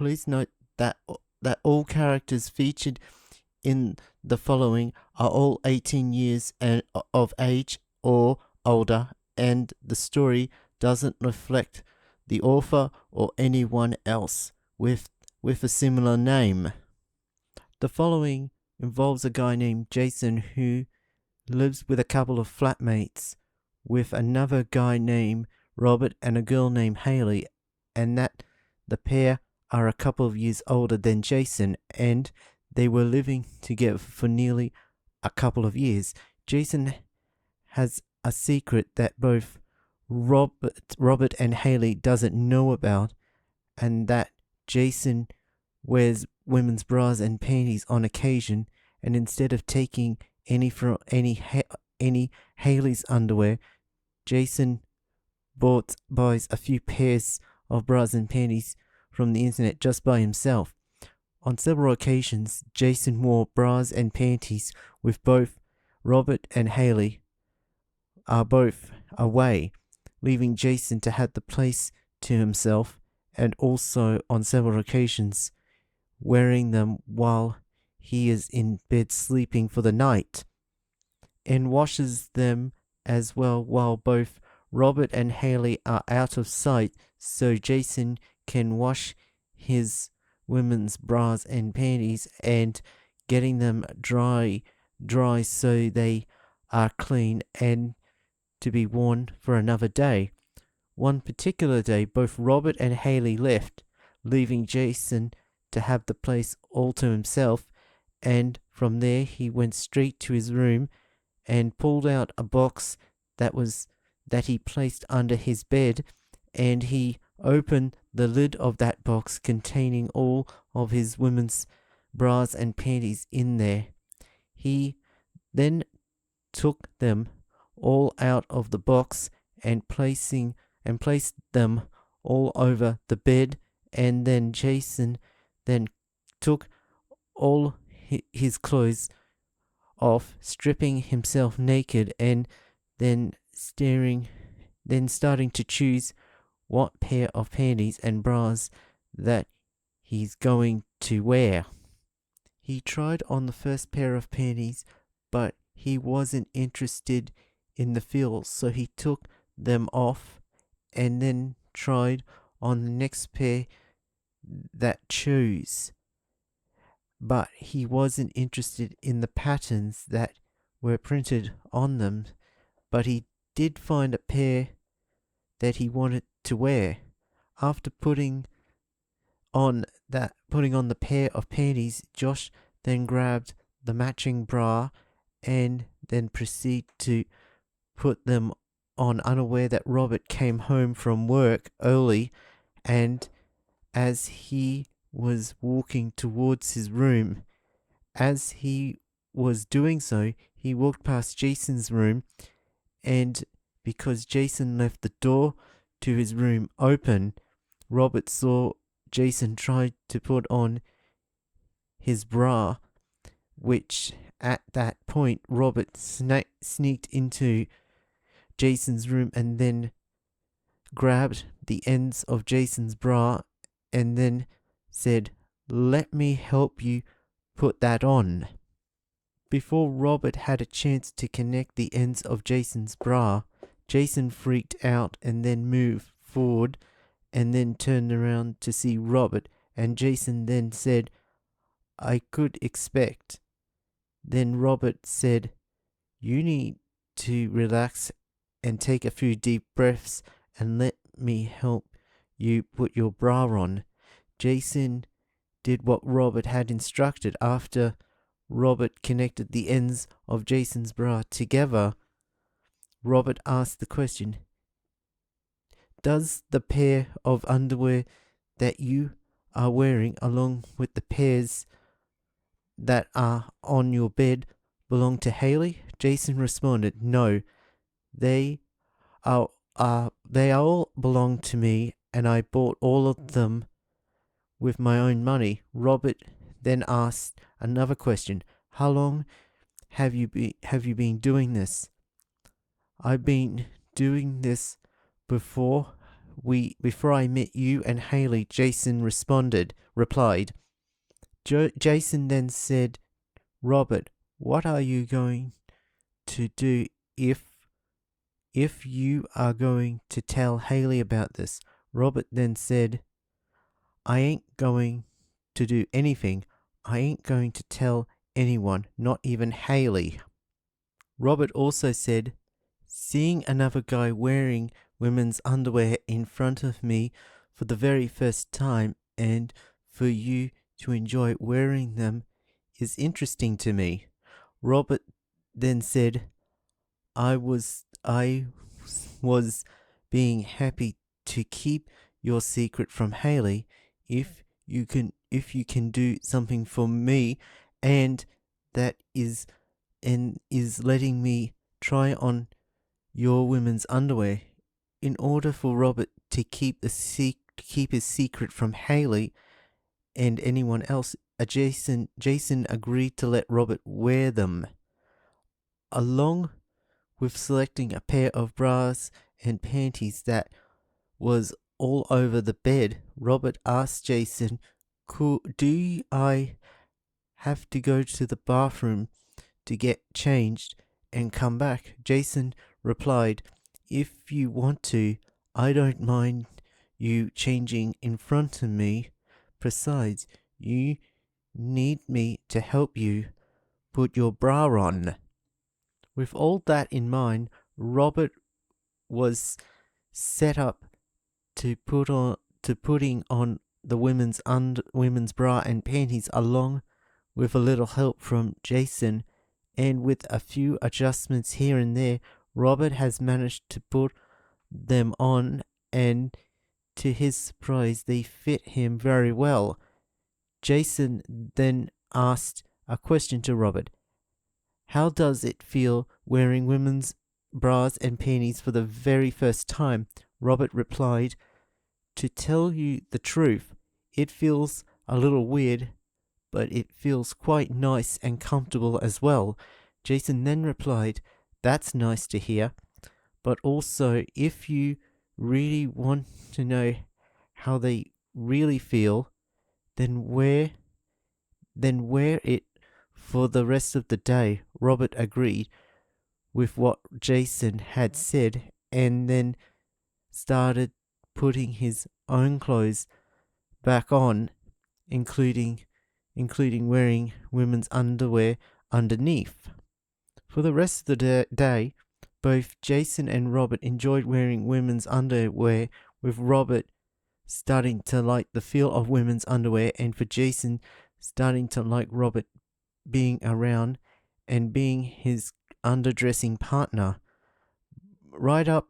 Please note that all characters featured in the following are all 18 years of age or older, and the story doesn't reflect the author or anyone else with a similar name. The following involves a guy named Jason who lives with a couple of flatmates with another guy named Robert and a girl named Haley, and that the pair are a couple of years older than Jason, and they were living together for nearly a couple of years. Jason has a secret that both Robert and Haley doesn't know about, and that Jason wears women's bras and panties on occasion, and instead of taking any Haley's underwear, Jason buys a few pairs of bras and panties from the internet just by himself. On several occasions, Jason wore bras and panties with both Robert and Haley are both away, leaving Jason to have the place to himself, and also on several occasions wearing them while he is in bed sleeping for the night, and washes them as well while both Robert and Haley are out of sight, so Jason can wash his women's bras and panties and getting them dry so they are clean and to be worn for another day. One particular day, both Robert and Haley left, leaving Jason to have the place all to himself, and from there he went straight to his room and pulled out a box that he placed under his bed, and he opened the lid of that box containing all of his women's bras and panties in there. He then took them all out of the box and placed them all over the bed, and then Jason then took all his clothes off, stripping himself naked, and then starting to choose what pair of panties and bras that he's going to wear. He tried on the first pair of panties, but he wasn't interested in the feel, so he took them off and then tried on the next pair that chose. But he wasn't interested in the patterns that were printed on them, but he did find a pair that he wanted to wear. After putting on the pair of panties, Josh then grabbed the matching bra and then proceeded to put them on, unaware that Robert came home from work early, and as he was walking towards his room, as he was doing so, he walked past Jason's room, and because Jason left the door to his room open, Robert saw Jason try to put on his bra, which at that point Robert sneaked into Jason's room and then grabbed the ends of Jason's bra and then said, "Let me help you put that on." Before Robert had a chance to connect the ends of Jason's bra, Jason freaked out and then moved forward and then turned around to see Robert, and Jason then said, "I could expect." Then Robert said, "You need to relax and take a few deep breaths and let me help you put your bra on." Jason did what Robert had instructed. After Robert connected the ends of Jason's bra together, Robert asked the question, "Does the pair of underwear that you are wearing, along with the pairs that are on your bed, belong to Haley?" Jason responded, "No, they all belong to me, and I bought all of them with my own money." Robert then asked another question, "How long have you been doing this?" "I've been doing this before before I met you and Haley, Jason replied. Jason then said, Robert, what are you going to do if you are going to tell Haley about this? Robert then said, I ain't going to do anything. I ain't going to tell anyone, not even Haley. Robert also said, seeing another guy wearing women's underwear in front of me for the very first time and for you to enjoy wearing them is interesting to me. Robert then said, I was being happy to keep your secret from Haley if you can do something for me, and that is letting me try on your women's underwear. In order for Robert to keep his secret from Haley and anyone else, Jason agreed to let Robert wear them. Along with selecting a pair of bras and panties that was all over the bed, Robert asked Jason, do I have to go to the bathroom to get changed and come back? Jason replied, if you want to, I don't mind you changing in front of me. Besides, you need me to help you put your bra on. With all that in mind, Robert was set up to putting on the women's bra and panties, along with a little help from Jason, and with a few adjustments here and there, Robert has managed to put them on, and to his surprise, they fit him very well. Jason then asked a question to Robert. How does it feel wearing women's bras and panties for the very first time? Robert replied, to tell you the truth, it feels a little weird, but it feels quite nice and comfortable as well. Jason then replied, that's nice to hear, but also if you really want to know how they really feel, then wear it for the rest of the day. Robert agreed with what Jason had said and then started putting his own clothes back on, including wearing women's underwear underneath. For the rest of the day, both Jason and Robert enjoyed wearing women's underwear, with Robert starting to like the feel of women's underwear, and for Jason starting to like Robert being around and being his underdressing partner. Right up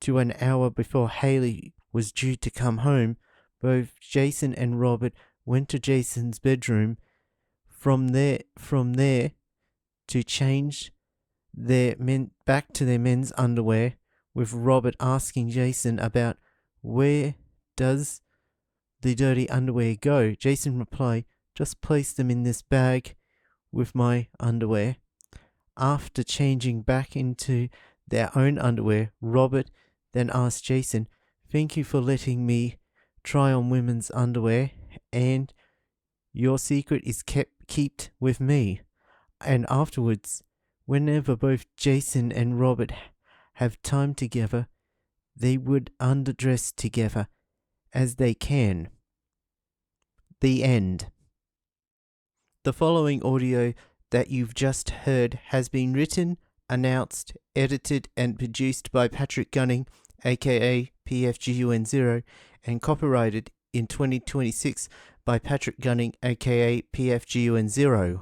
to an hour before Haley was due to come home, both Jason and Robert went to Jason's bedroom from there to change back to their men's underwear, with Robert asking Jason about where does the dirty underwear go. Jason replied, just place them in this bag with my underwear. After changing back into their own underwear, Robert then asked Jason, thank you for letting me try on women's underwear, and your secret is kept with me. And afterwards, whenever both Jason and Robert have time together, they would underdress together as they can. The end. The following audio that you've just heard has been written, announced, edited, and produced by Patrick Gunning, aka PFGUN0, and copyrighted in 2026 by Patrick Gunning, aka PFGUN0.